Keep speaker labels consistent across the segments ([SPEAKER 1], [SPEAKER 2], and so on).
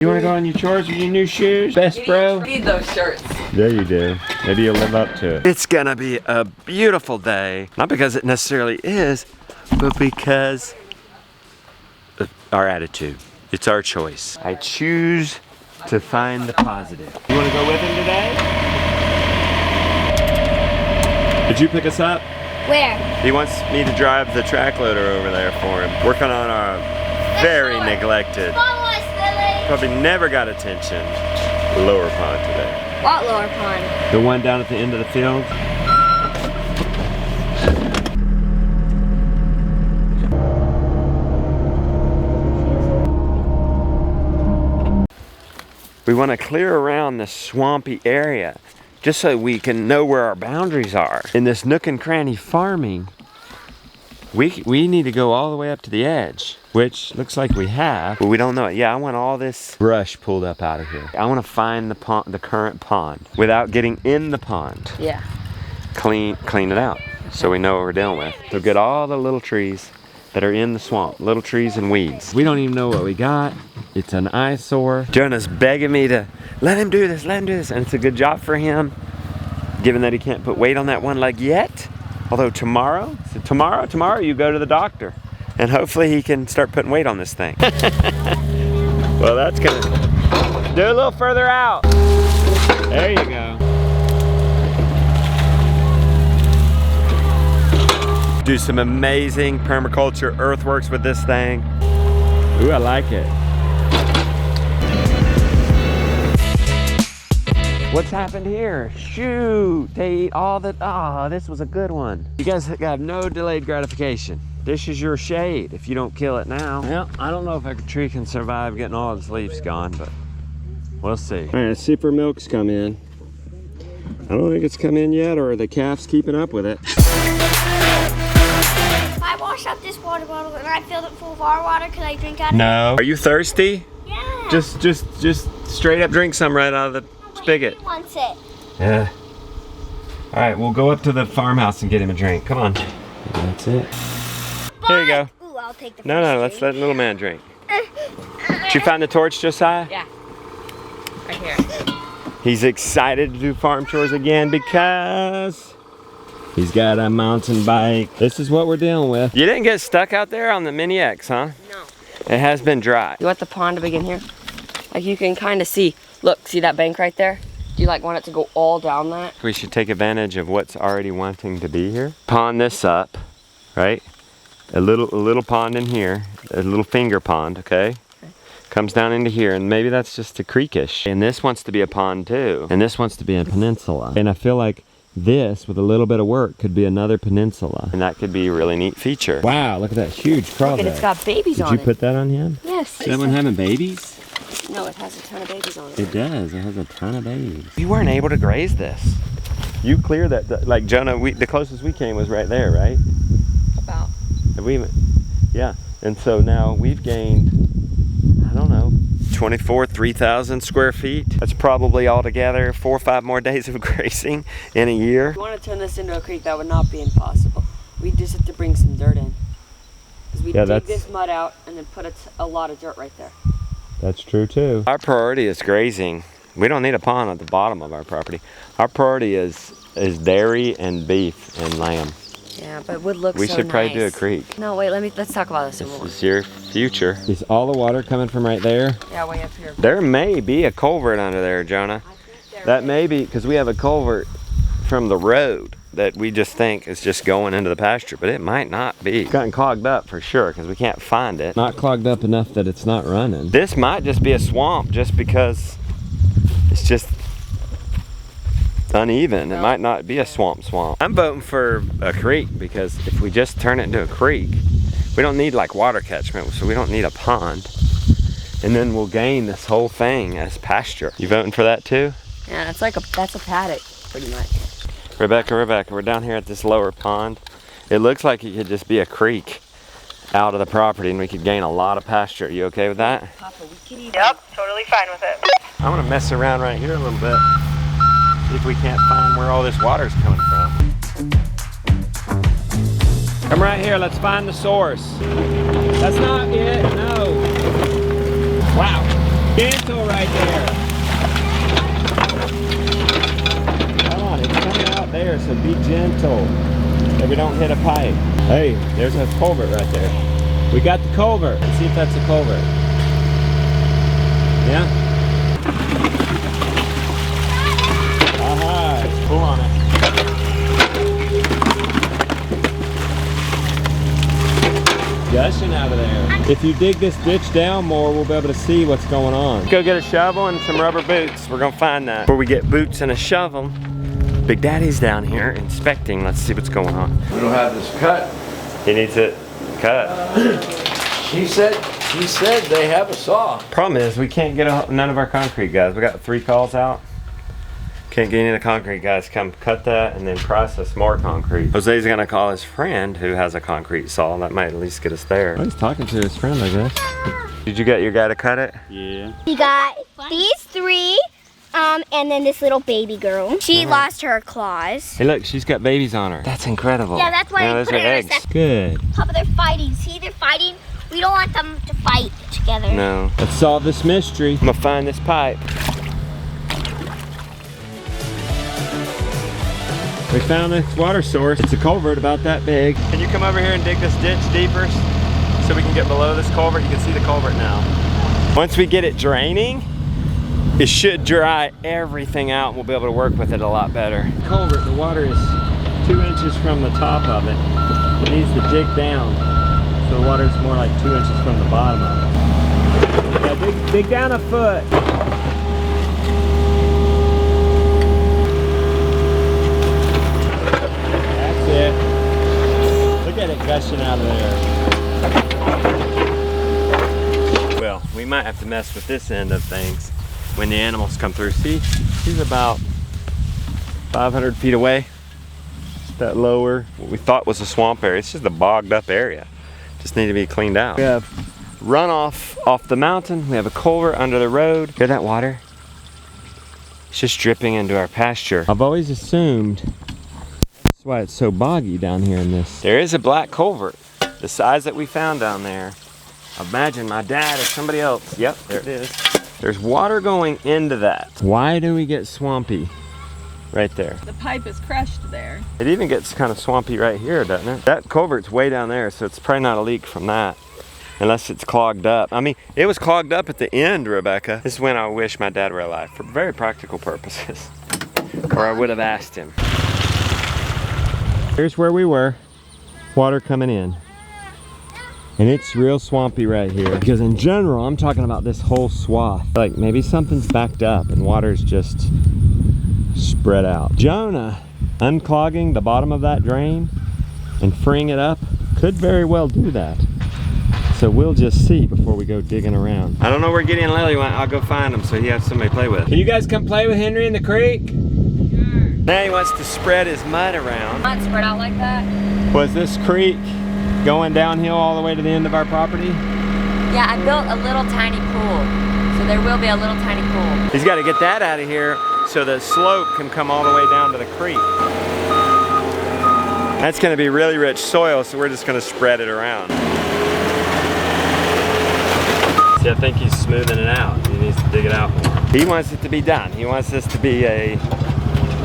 [SPEAKER 1] You want to go on your chores with your new shoes? Best bro?
[SPEAKER 2] Need those shirts.
[SPEAKER 1] There you do. Maybe you'll live up to it. It's gonna be a beautiful day. Not because it necessarily is, but because of our attitude. It's our choice. I choose to find the positive. You want to go with him today? Did you pick us up?
[SPEAKER 3] Where?
[SPEAKER 1] He wants me to drive the track loader over there for him. Working on our very neglected, probably never got attention, lower pond today.
[SPEAKER 3] What lower pond?
[SPEAKER 1] The one down at the end of the field. We want to clear around this swampy area just so we can know where our boundaries are. In this nook and cranny farming, we need to go all the way up to the edge, which looks like we have, but we don't know it. Yeah, I want all this brush pulled up out of here. I want to find the current pond without getting in the pond.
[SPEAKER 2] Yeah.
[SPEAKER 1] Clean it out so we know what we're dealing with. So get all the little trees that are in the swamp, little trees and weeds. We don't even know what we got. It's an eyesore. Jonah's begging me to let him do this, and it's a good job for him, given that he can't put weight on that one leg yet. Although tomorrow you go to the doctor, and hopefully he can start putting weight on this thing. Well, that's gonna do a little further out. There you go. Do some amazing permaculture earthworks with this thing. Ooh, I like it. What's happened here? Shoot, they eat all the, this was a good one. You guys have no delayed gratification. This is your shade if you don't kill it now. Well, I don't know if a tree can survive getting all its leaves gone, but we'll see. All right, let's see if our milk's come in. I don't think it's come in yet, or the calf's keeping up with it.
[SPEAKER 3] I washed up this water bottle and I filled it full of our water. Can I drink out of it?
[SPEAKER 1] No. Are you thirsty?
[SPEAKER 3] Yeah.
[SPEAKER 1] Just straight up drink some right out of the spigot.
[SPEAKER 3] He wants it.
[SPEAKER 1] Yeah. All right, we'll go up to the farmhouse and get him a drink. Come on. That's it. Here you go.
[SPEAKER 3] Ooh, I'll take the
[SPEAKER 1] No, let's let little man drink. Did you find the torch, Josiah?
[SPEAKER 2] Yeah. Right here.
[SPEAKER 1] He's excited to do farm chores again because he's got a mountain bike. This is what we're dealing with. You didn't get stuck out there on the Mini X, huh?
[SPEAKER 2] No.
[SPEAKER 1] It has been dry.
[SPEAKER 2] You want the pond to begin here? Like you can kind of see. Look, see that bank right there? Do you like want it to go all down that?
[SPEAKER 1] We should take advantage of what's already wanting to be here. Pond this up, right? A little pond in here, a little finger pond, okay? Comes down into here, and maybe that's just a creekish. And this wants to be a pond too. And this wants to be a peninsula. And I feel like this, with a little bit of work, could be another peninsula. And that could be a really neat feature. Wow, look at that huge crawdad.
[SPEAKER 2] Look, and it's got babies on it.
[SPEAKER 1] Did you put that on him?
[SPEAKER 2] Yes.
[SPEAKER 1] Is that one having babies?
[SPEAKER 2] No, it has a ton of babies on it.
[SPEAKER 1] It does. It has a ton of babies. You weren't able to graze this. You clear that, like Jonah, the closest we came was right there, right?
[SPEAKER 2] About.
[SPEAKER 1] Have we even? Yeah. And so now we've gained, I don't know, 3,000 square feet. That's probably altogether 4 or 5 more days of grazing in a year.
[SPEAKER 2] If you want to turn this into a creek, that would not be impossible. We just have to bring some dirt in. Because we dig this mud out and then put a lot of dirt right there.
[SPEAKER 1] That's true too. Our priority is grazing. We don't need a pond at the bottom of our property. Our priority is dairy and beef and lamb.
[SPEAKER 2] Yeah, but it would look so
[SPEAKER 1] We
[SPEAKER 2] nice.
[SPEAKER 1] should probably do a creek.
[SPEAKER 2] No, wait, let's talk about this a little.
[SPEAKER 1] This is your future. Is all the water coming from right there?
[SPEAKER 2] Yeah, way up here.
[SPEAKER 1] There may be a culvert under there, Jonah. That may be, because we have a culvert from the road that we just think is just going into the pasture, but it might not be. It's gotten clogged up for sure, because we can't find it. Not clogged up enough that it's not running. This might just be a swamp just because it's just uneven. It might not be a swamp. I'm voting for a creek, because if we just turn it into a creek, we don't need like water catchment, so we don't need a pond. And then we'll gain this whole thing as pasture. You voting for that too?
[SPEAKER 2] Yeah, that's a paddock, pretty much.
[SPEAKER 1] Rebecca, we're down here at this lower pond. It looks like it could just be a creek out of the property and we could gain a lot of pasture. You okay with that?
[SPEAKER 2] Papa, we could even...
[SPEAKER 4] Yep, totally fine with it.
[SPEAKER 1] I want to mess around right here a little bit. See if we can't find where all this water's coming from. Come right here, let's find the source. That's not it, no. Wow. gentle right there. Come on, it's coming out there, so be gentle. So we don't hit a pipe. Hey, there's a culvert right there. We got the culvert. Let's see if that's a culvert. Yeah? Aha, let's pull on it. Gushing out of there. If you dig this ditch down more, we'll be able to see what's going on. Go get a shovel and some rubber boots. We're gonna find that. Before we get boots and a shovel, Big Daddy's down here inspecting. Let's see what's going on.
[SPEAKER 4] We don't have this cut.
[SPEAKER 1] He needs it cut.
[SPEAKER 4] He said they have a saw.
[SPEAKER 1] Problem is, we can't get none of our concrete guys. We got 3 calls out. Can't get any of the concrete guys to come cut that and then process more concrete. Jose's gonna call his friend who has a concrete saw. That might at least get us there. Well, he's talking to his friend, I guess. Did you get your guy to cut it?
[SPEAKER 5] Yeah.
[SPEAKER 3] We got these 3, and then this little baby girl. She lost her claws.
[SPEAKER 1] Hey look, she's got babies on her. That's incredible.
[SPEAKER 3] Yeah, that's why I
[SPEAKER 1] those
[SPEAKER 3] put
[SPEAKER 1] are
[SPEAKER 3] it in a
[SPEAKER 1] eggs.
[SPEAKER 3] separate-
[SPEAKER 1] Good.
[SPEAKER 3] Papa, they're fighting. See, they're fighting. We don't want them to fight together.
[SPEAKER 1] No. Let's solve this mystery. I'm gonna find this pipe. We found this water source. It's a culvert about that big. Can you come over here and dig this ditch deeper so we can get below this culvert? You can see the culvert now. Once we get it draining, it should dry everything out and we'll be able to work with it a lot better. Culvert, the water is 2 inches from the top of it. It needs to dig down. So the water is more like 2 inches from the bottom of it. Yeah, dig down a foot. That's it. Look at it gushing out of there. Well, we might have to mess with this end of things when the animals come through. See, she's about 500 feet away. That lower, what we thought was a swamp area. It's just a bogged up area. Just need to be cleaned out. We have runoff off the mountain. We have a culvert under the road. Hear that water? It's just dripping into our pasture. I've always assumed that's why it's so boggy down here in this. There is a black culvert, the size that we found down there. Imagine my dad or somebody else. Yep, there it is. There's water going into that. Why do we get swampy right there?
[SPEAKER 6] The pipe is crushed there.
[SPEAKER 1] It even gets kind of swampy right here, doesn't it? That culvert's way down there, so it's probably not a leak from that. Unless it's clogged up. I mean, it was clogged up at the end, Rebecca. This is when I wish my dad were alive, for very practical purposes. Or I would have asked him. Here's where we were. Water coming in. And it's real swampy right here. Because in general, I'm talking about this whole swath. Like maybe something's backed up and water's just spread out. Jonah unclogging the bottom of that drain and freeing it up could very well do that. So we'll just see before we go digging around. I don't know where Gideon and Lily went. I'll go find them so he has somebody to play with. Can you guys come play with Henry in the creek? Sure. Now he wants to spread his mud around.
[SPEAKER 2] Not spread out like that.
[SPEAKER 1] Was this creek going downhill all the way to the end of our property?
[SPEAKER 2] Yeah, I built a little tiny pool. So there will be a little tiny pool.
[SPEAKER 1] He's got to get that out of here so the slope can come all the way down to the creek. That's going to be really rich soil, so we're just going to spread it around. See, I think he's smoothing it out. He needs to dig it out more. He wants it to be done. He wants this to be a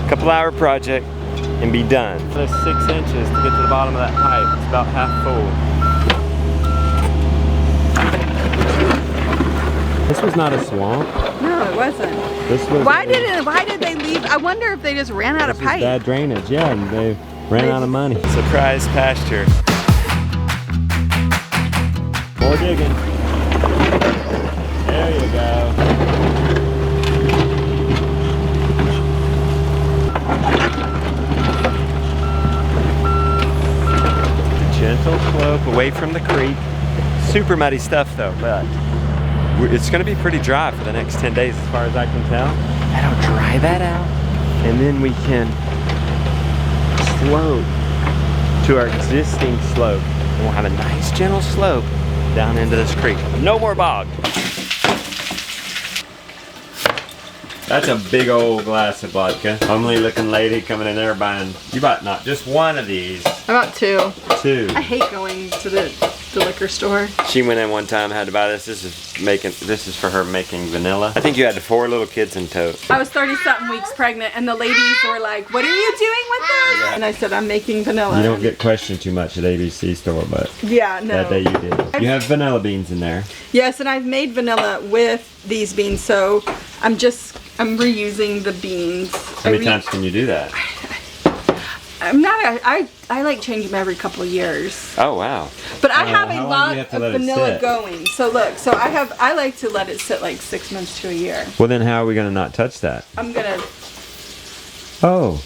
[SPEAKER 1] couple-hour project and be done. There's 6 inches to get to the bottom of that pipe. It's about half full. This was not a swamp.
[SPEAKER 6] No, it wasn't.
[SPEAKER 1] This was
[SPEAKER 6] Why did they leave? I wonder if they just ran out of pipe.
[SPEAKER 1] bad drainage, yeah, and they ran out of money. Surprise pasture. More digging. There you go. Gentle slope away from the creek. Super muddy stuff though, but it's going to be pretty dry for the next 10 days as far as I can tell. That'll dry that out. And then we can slope to our existing slope. And we'll have a nice gentle slope down into this creek. No more bog. That's a big old glass of vodka. Homely looking lady coming in there buying, you bought not just one of these.
[SPEAKER 6] I bought 2.
[SPEAKER 1] 2.
[SPEAKER 6] I hate going to the the liquor store.
[SPEAKER 1] She went in one time, had to buy this. This is for her making vanilla. I think you had 4 little kids in tow.
[SPEAKER 6] I was 30-something weeks pregnant, and the ladies were like, "What are you doing with this?"
[SPEAKER 1] Yeah.
[SPEAKER 6] And I said, "I'm making vanilla."
[SPEAKER 1] You don't get questioned too much at ABC store, but
[SPEAKER 6] Yeah, no.
[SPEAKER 1] that day you did. You have vanilla beans in there.
[SPEAKER 6] Yes, and I've made vanilla with these beans, so I'm reusing the beans.
[SPEAKER 1] How many times can you do that?
[SPEAKER 6] I like change them every couple of years.
[SPEAKER 1] Oh wow.
[SPEAKER 6] But I have
[SPEAKER 1] how
[SPEAKER 6] a
[SPEAKER 1] long
[SPEAKER 6] lot
[SPEAKER 1] do you have to
[SPEAKER 6] of
[SPEAKER 1] let it
[SPEAKER 6] vanilla
[SPEAKER 1] sit?
[SPEAKER 6] going. So look, I like to let it sit like 6 months to a year.
[SPEAKER 1] Well then how are we gonna not touch that?
[SPEAKER 6] I'm gonna,
[SPEAKER 1] Oh,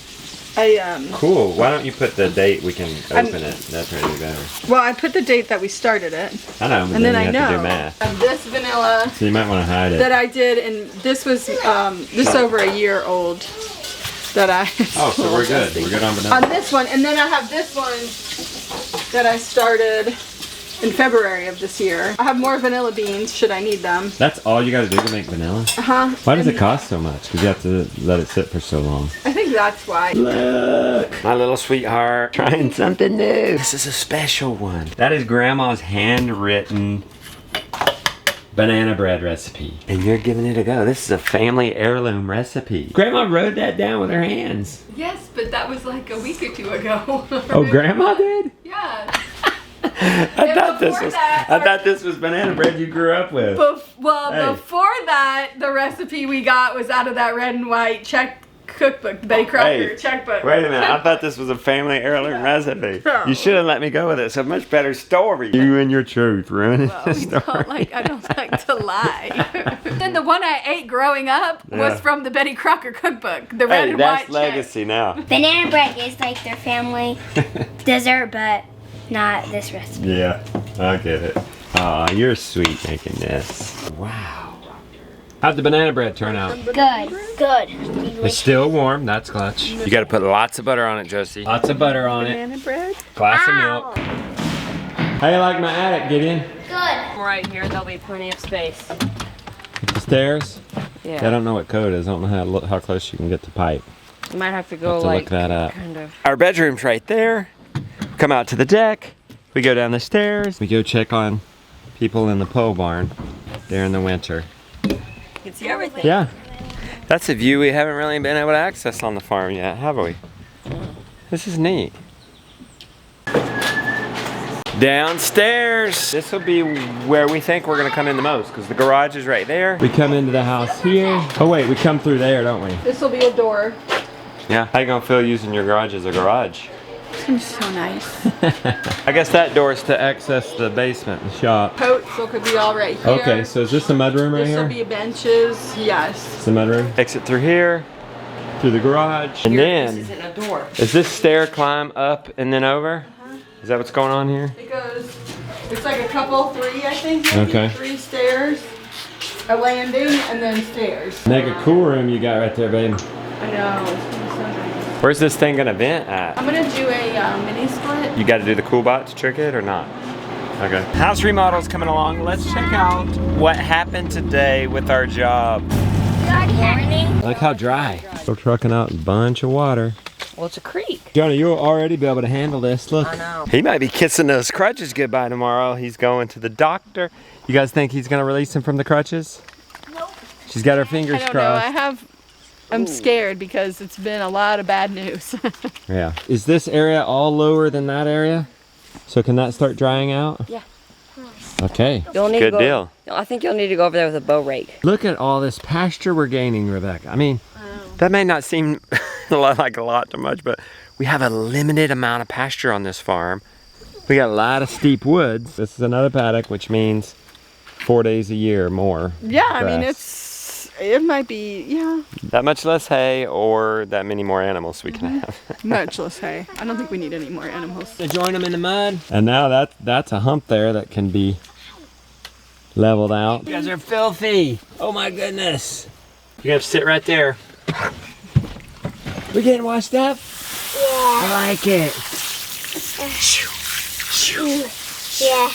[SPEAKER 6] I
[SPEAKER 1] cool. Why don't you put the date we can open it? That's probably better.
[SPEAKER 6] well, I put the date that we started it.
[SPEAKER 1] I know, but
[SPEAKER 6] And then
[SPEAKER 1] you
[SPEAKER 6] I
[SPEAKER 1] have
[SPEAKER 6] know.
[SPEAKER 1] to do math.
[SPEAKER 6] This vanilla
[SPEAKER 1] So you might want to hide
[SPEAKER 6] that
[SPEAKER 1] it.
[SPEAKER 6] I did, and this was this over a year old that I.
[SPEAKER 1] Oh, so we're good. We're good on vanilla.
[SPEAKER 6] On this one, and then I have this one that I started in February of this year. I have more vanilla beans should I need them.
[SPEAKER 1] That's all you gotta do to make vanilla?
[SPEAKER 6] Uh-huh.
[SPEAKER 1] Why does it cost so much? Because you have to let it sit for so long.
[SPEAKER 6] I think that's why.
[SPEAKER 1] Look, my little sweetheart, trying something new. This is a special one. That is Grandma's handwritten banana bread recipe. And you're giving it a go. This is a family heirloom recipe. Grandma wrote that down with her hands.
[SPEAKER 6] Yes, but that was like a week or 2 ago.
[SPEAKER 1] Oh, Grandma did?
[SPEAKER 6] Yeah.
[SPEAKER 1] I thought this was banana bread you grew up with. Hey.
[SPEAKER 6] Before that, the recipe we got was out of that red and white check cookbook, the Betty Crocker checkbook.
[SPEAKER 1] Wait a minute, I thought this was a family heirloom recipe. You should have let me go with it. It's a much better story. You and your truth ruining the story.
[SPEAKER 6] I don't like to lie. Then the one I ate growing up was from the Betty Crocker cookbook, the red
[SPEAKER 1] Hey,
[SPEAKER 6] and
[SPEAKER 1] that's
[SPEAKER 6] white
[SPEAKER 1] legacy now.
[SPEAKER 3] Banana bread is like their family dessert, but not this recipe.
[SPEAKER 1] Yeah, I get it. Aw, you're sweet making this. Wow. How'd the banana bread turn out?
[SPEAKER 3] Good. Good.
[SPEAKER 1] It's still warm, that's clutch. You gotta put lots of butter on it, Josie. Lots of butter on it.
[SPEAKER 6] Banana bread?
[SPEAKER 1] Glass of milk. How you like my attic, Gideon?
[SPEAKER 3] Good.
[SPEAKER 2] Right here, there'll be plenty of space.
[SPEAKER 1] The stairs?
[SPEAKER 2] Yeah.
[SPEAKER 1] I don't know what code is. I don't know how close you can get to pipe.
[SPEAKER 2] You might have to go
[SPEAKER 1] Have to
[SPEAKER 2] like
[SPEAKER 1] look that up.
[SPEAKER 2] kind of.
[SPEAKER 1] Our bedroom's right there. Come out to the deck. We go down the stairs. We go check on people in the pole barn during the winter.
[SPEAKER 2] You can see everything.
[SPEAKER 1] Yeah. That's a view we haven't really been able to access on the farm yet, have we? This is neat. Downstairs. This will be where we think we're gonna come in the most because the garage is right there. We come into the house here. Oh wait, we come through there, don't we?
[SPEAKER 6] This will be a door.
[SPEAKER 1] Yeah. How you gonna feel using your garage as a garage?
[SPEAKER 6] It's so nice.
[SPEAKER 1] I guess that door is to access the basement, the shop.
[SPEAKER 6] Coat, so it could be all right here.
[SPEAKER 1] Okay, so is this the mudroom right
[SPEAKER 6] This will
[SPEAKER 1] here?
[SPEAKER 6] be benches, yes.
[SPEAKER 1] It's the mudroom. Exit through here, through the garage, and
[SPEAKER 2] This
[SPEAKER 1] then
[SPEAKER 2] isn't a door.
[SPEAKER 1] is this stair climb up and then over? Is that what's going on here?
[SPEAKER 6] It goes, it's like a couple, 3 I think, maybe.
[SPEAKER 1] Okay.
[SPEAKER 6] 3 stairs, a landing, and then stairs.
[SPEAKER 1] Mega cool room you got right there, babe.
[SPEAKER 6] I know, it's gonna be so nice.
[SPEAKER 1] Where's this thing gonna vent at?
[SPEAKER 6] I'm gonna do a mini split.
[SPEAKER 1] You got to do the cool bot to trick it or not? Okay. House remodel's coming along. Let's check out what happened today with our job. Look how dry. We're trucking out a bunch of water.
[SPEAKER 2] Well, it's a creek.
[SPEAKER 1] Johnny, you'll already be able to handle this. Look.
[SPEAKER 2] I know.
[SPEAKER 1] He might be kissing those crutches goodbye tomorrow. He's going to the doctor. You guys think he's gonna release him from the crutches?
[SPEAKER 3] Nope.
[SPEAKER 1] She's got her fingers
[SPEAKER 6] I don't know,
[SPEAKER 1] crossed.
[SPEAKER 6] I'm scared because it's been a lot of bad news.
[SPEAKER 1] Yeah. Is this area all lower than that area? So can that start drying out?
[SPEAKER 2] Yeah.
[SPEAKER 1] Okay.
[SPEAKER 2] You'll need
[SPEAKER 1] Good
[SPEAKER 2] to go,
[SPEAKER 1] deal.
[SPEAKER 2] I think you'll need to go over there with a bow rake.
[SPEAKER 1] Look at all this pasture we're gaining, Rebecca. I mean, that may not seem like a lot too much, but we have a limited amount of pasture on this farm. We got a lot of steep woods. This is another paddock, which means 4 days a year more.
[SPEAKER 6] Yeah, I mean,
[SPEAKER 1] grass.
[SPEAKER 6] it might be, yeah,
[SPEAKER 1] That much less hay or that many more animals we can have.
[SPEAKER 6] much less hay. I don't think we need any more animals.
[SPEAKER 1] To join them in the mud. And now that's a hump there that can be leveled out. You guys are filthy. Oh my goodness. You have to sit right there. We getting washed up? Yeah. I like it.
[SPEAKER 3] Yeah.